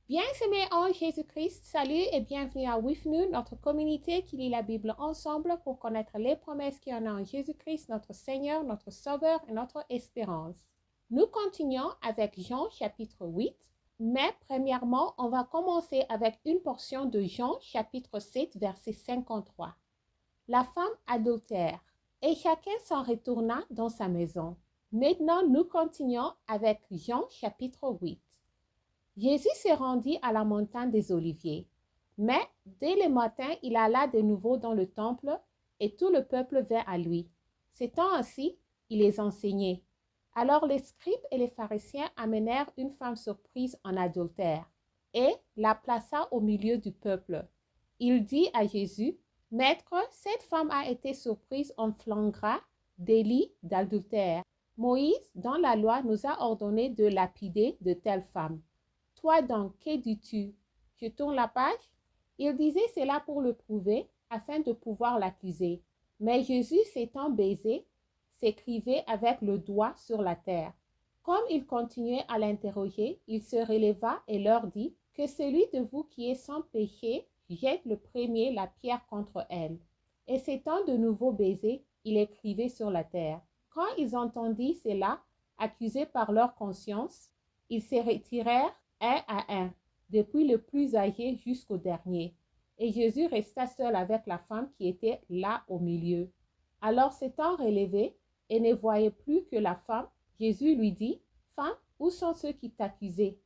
Bien-aimés en Jésus-Christ, salut et bienvenue à With Nous, notre communauté qui lit la Bible ensemble pour connaître les promesses qu'il y en a en Jésus-Christ, notre Seigneur, notre Sauveur et notre espérance. Nous continuons avec Jean chapitre 8, mais premièrement, on va commencer avec une portion de Jean chapitre 7, verset 53. La femme adultère, et chacun s'en retourna dans sa maison. Maintenant, nous continuons avec Jean chapitre 8. Jésus se rendit à la montagne des Oliviers. Mais dès le matin, il alla de nouveau dans le temple et tout le peuple vint à lui. S'étant assis, il les enseignait. Alors les scribes et les pharisiens amenèrent une femme surprise en adultère et la plaça au milieu du peuple. Il dit à Jésus, « Maître, cette femme a été surprise en flagrant délit d'adultère. Moïse, dans la loi, nous a ordonné de lapider de telles femmes. Toi donc, que dis-tu? » Je tourne la page. Il disait cela pour le prouver, afin de pouvoir l'accuser. Mais Jésus, s'étant baisé, s'écrivait avec le doigt sur la terre. Comme il continuait à l'interroger, il se releva et leur dit, « Que celui de vous qui est sans péché jette le premier la pierre contre elle. » Et s'étant de nouveau baisé, il écrivait sur la terre. Quand ils entendirent cela, accusés par leur conscience, ils se retirèrent un à un, depuis le plus âgé jusqu'au dernier. Et Jésus resta seul avec la femme qui était là au milieu. Alors s'étant relevé et ne voyait plus que la femme, Jésus lui dit, « Femme, où sont ceux qui t'accusaient?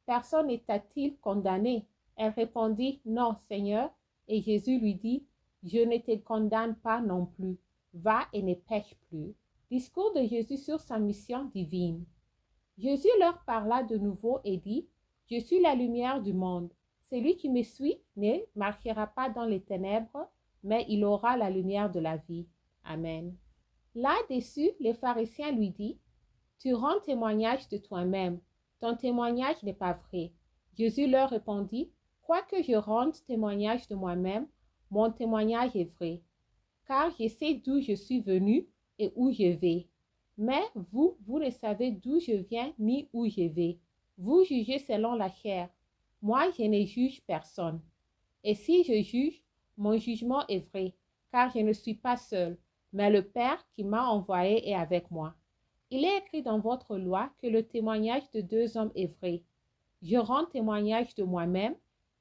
Personne ne t'a-t-il condamné? » Elle répondit, « Non, Seigneur. » Et Jésus lui dit, « Je ne te condamne pas non plus. Va et ne pêche plus. » Discours de Jésus sur sa mission divine. Jésus leur parla de nouveau et dit, « Je suis la lumière du monde. Celui qui me suit ne marchera pas dans les ténèbres, mais il aura la lumière de la vie. » Amen. Là-dessus, les pharisiens lui disent, « Tu rends témoignage de toi-même. Ton témoignage n'est pas vrai. » Jésus leur répondit, « Quoique je rende témoignage de moi-même, mon témoignage est vrai, car je sais d'où je suis venu et où je vais. Mais vous ne savez d'où je viens ni où je vais. Vous jugez selon la chair. Moi, je ne juge personne. Et si je juge, mon jugement est vrai, car je ne suis pas seul, mais le Père qui m'a envoyé est avec moi. Il est écrit dans votre loi que le témoignage de deux hommes est vrai. Je rends témoignage de moi-même,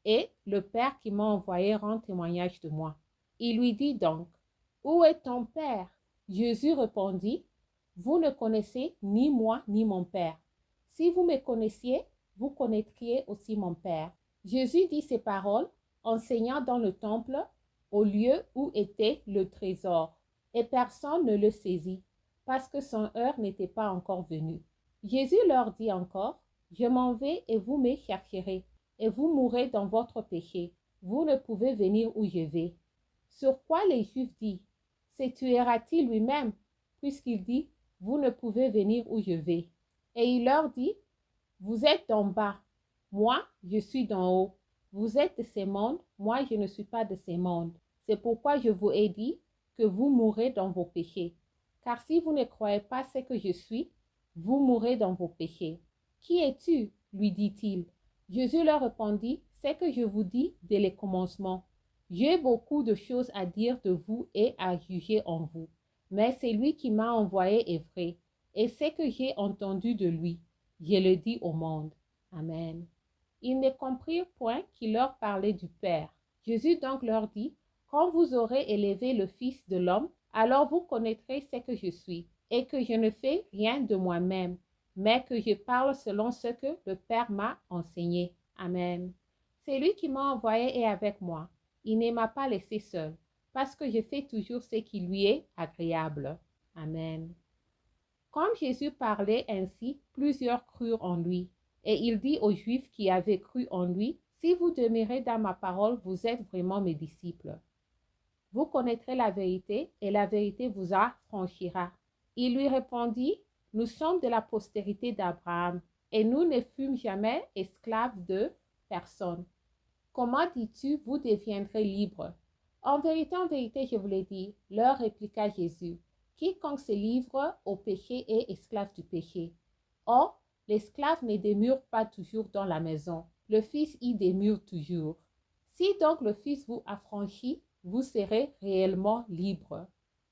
et le Père qui m'a envoyé rend témoignage de moi. » Il lui dit donc, « Où est ton Père? » Jésus répondit, « Vous ne connaissez ni moi ni mon Père. Si vous me connaissiez, vous connaîtriez aussi mon Père. » Jésus dit ces paroles, enseignant dans le temple, au lieu où était le trésor, et personne ne le saisit, parce que son heure n'était pas encore venue. Jésus leur dit encore, « Je m'en vais et vous me chercherez, et vous mourrez dans votre péché. Vous ne pouvez venir où je vais. » Sur quoi les Juifs disent, « Se tuera-t-il lui-même, puisqu'il dit, vous ne pouvez venir où je vais. » Et il leur dit, « Vous êtes d'en bas, moi je suis d'en haut. Vous êtes de ces mondes, moi je ne suis pas de ces mondes. C'est pourquoi je vous ai dit que vous mourrez dans vos péchés. Car si vous ne croyez pas ce que je suis, vous mourrez dans vos péchés. » « Qui es-tu? » lui dit-il. Jésus leur répondit, « C'est que je vous dis dès le commencement. J'ai beaucoup de choses à dire de vous et à juger en vous. Mais celui qui m'a envoyé est vrai, et ce que j'ai entendu de lui, je le dis au monde. » Amen. Ils ne comprirent point qu'il leur parlait du Père. Jésus donc leur dit, « Quand vous aurez élevé le Fils de l'homme, alors vous connaîtrez ce que je suis, et que je ne fais rien de moi-même, mais que je parle selon ce que le Père m'a enseigné. » Amen. Celui qui m'a envoyé est avec moi. Il ne m'a pas laissé seul, parce que je fais toujours ce qui lui est agréable. Amen. Comme Jésus parlait ainsi, plusieurs crurent en lui. Et il dit aux Juifs qui avaient cru en lui, « Si vous demeurez dans ma parole, vous êtes vraiment mes disciples. Vous connaîtrez la vérité, et la vérité vous affranchira. » Il lui répondit, « Nous sommes de la postérité d'Abraham, et nous ne fûmes jamais esclaves de personne. Comment dis-tu, vous deviendrez libres? » En vérité, je vous l'ai dit, leur répliqua Jésus, « Quiconque se livre au péché est esclave du péché. Or, l'esclave ne demeure pas toujours dans la maison, le Fils y demeure toujours. Si donc le Fils vous affranchit, vous serez réellement libre.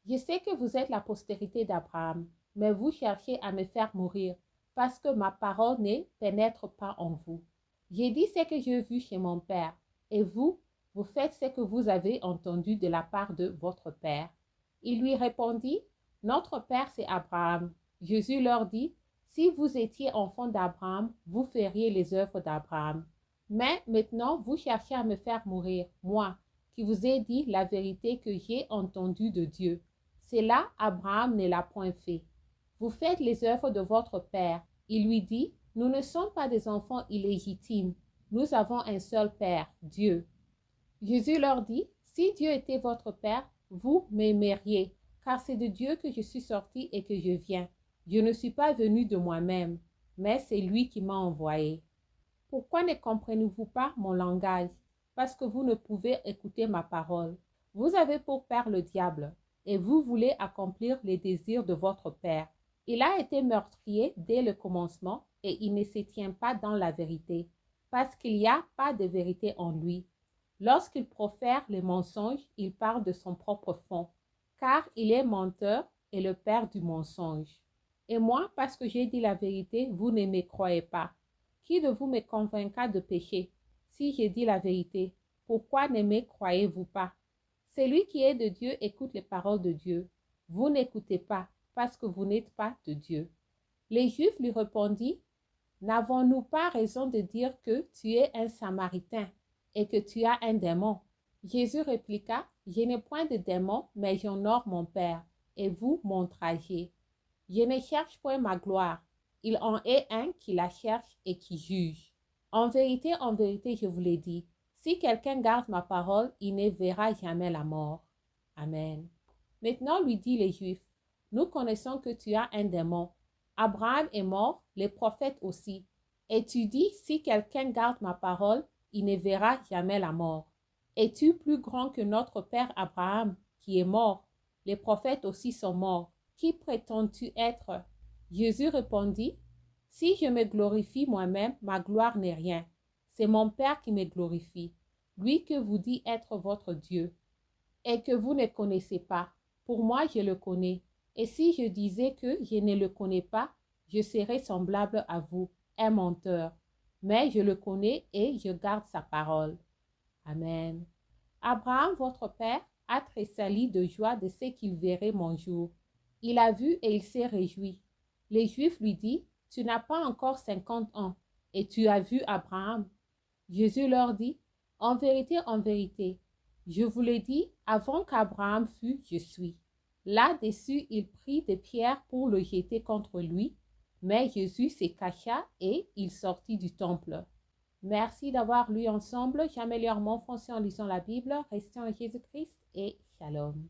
Je sais que vous êtes la postérité d'Abraham, mais vous cherchez à me faire mourir, parce que ma parole ne pénètre pas en vous. J'ai dit ce que j'ai vu chez mon Père, et vous, vous faites ce que vous avez entendu de la part de votre Père. Il lui répondit, notre Père c'est Abraham. Jésus leur dit, si vous étiez enfant d'Abraham, vous feriez les œuvres d'Abraham. Mais maintenant, vous cherchez à me faire mourir, moi, qui vous ai dit la vérité que j'ai entendue de Dieu. C'est là, Abraham ne l'a point fait. Vous faites les œuvres de votre Père. Il lui dit, nous ne sommes pas des enfants illégitimes. Nous avons un seul Père, Dieu. Jésus leur dit, si Dieu était votre Père, vous m'aimeriez, car c'est de Dieu que je suis sorti et que je viens. Je ne suis pas venu de moi-même, mais c'est lui qui m'a envoyé. Pourquoi ne comprenez-vous pas mon langage? Parce que vous ne pouvez écouter ma parole. Vous avez pour père le diable, et vous voulez accomplir les désirs de votre père. Il a été meurtrier dès le commencement, et il ne se tient pas dans la vérité, parce qu'il n'y a pas de vérité en lui. Lorsqu'il profère les mensonges, il parle de son propre fond, car il est menteur et le père du mensonge. Et moi, parce que j'ai dit la vérité, vous ne me croyez pas. Qui de vous me convaincra de péché? Si j'ai dit la vérité, pourquoi ne me croyez-vous pas? Celui qui est de Dieu écoute les paroles de Dieu. Vous n'écoutez pas, parce que vous n'êtes pas de Dieu. Les Juifs lui répondirent, n'avons-nous pas raison de dire que tu es un Samaritain et que tu as un démon? Jésus répliqua, je n'ai point de démon, mais j'honore mon Père, et vous m'outragez. Je ne cherche point ma gloire. Il en est un qui la cherche et qui juge. En vérité, je vous l'ai dit, si quelqu'un garde ma parole, il ne verra jamais la mort. Amen. Maintenant lui dit les Juifs, nous connaissons que tu as un démon. Abraham est mort, les prophètes aussi. Et tu dis, si quelqu'un garde ma parole, il ne verra jamais la mort. Es-tu plus grand que notre père Abraham, qui est mort? Les prophètes aussi sont morts. Qui prétends-tu être? Jésus répondit, si je me glorifie moi-même, ma gloire n'est rien. C'est mon Père qui me glorifie, lui que vous dites être votre Dieu, et que vous ne connaissez pas. Pour moi, je le connais. Et si je disais que je ne le connais pas, je serais semblable à vous, un menteur. Mais je le connais et je garde sa parole. Amen. Abraham, votre père, a tressailli de joie de ce qu'il verrait mon jour. Il a vu et il s'est réjoui. Les Juifs lui disent, tu n'as pas encore 50 ans, et tu as vu Abraham. Jésus leur dit, en vérité, je vous le dis, avant qu'Abraham fût, je suis. Là-dessus, il prit des pierres pour le jeter contre lui, mais Jésus se cacha et il sortit du temple. Merci d'avoir lu ensemble. J'améliore mon français en lisant la Bible. Restez en Jésus-Christ et shalom.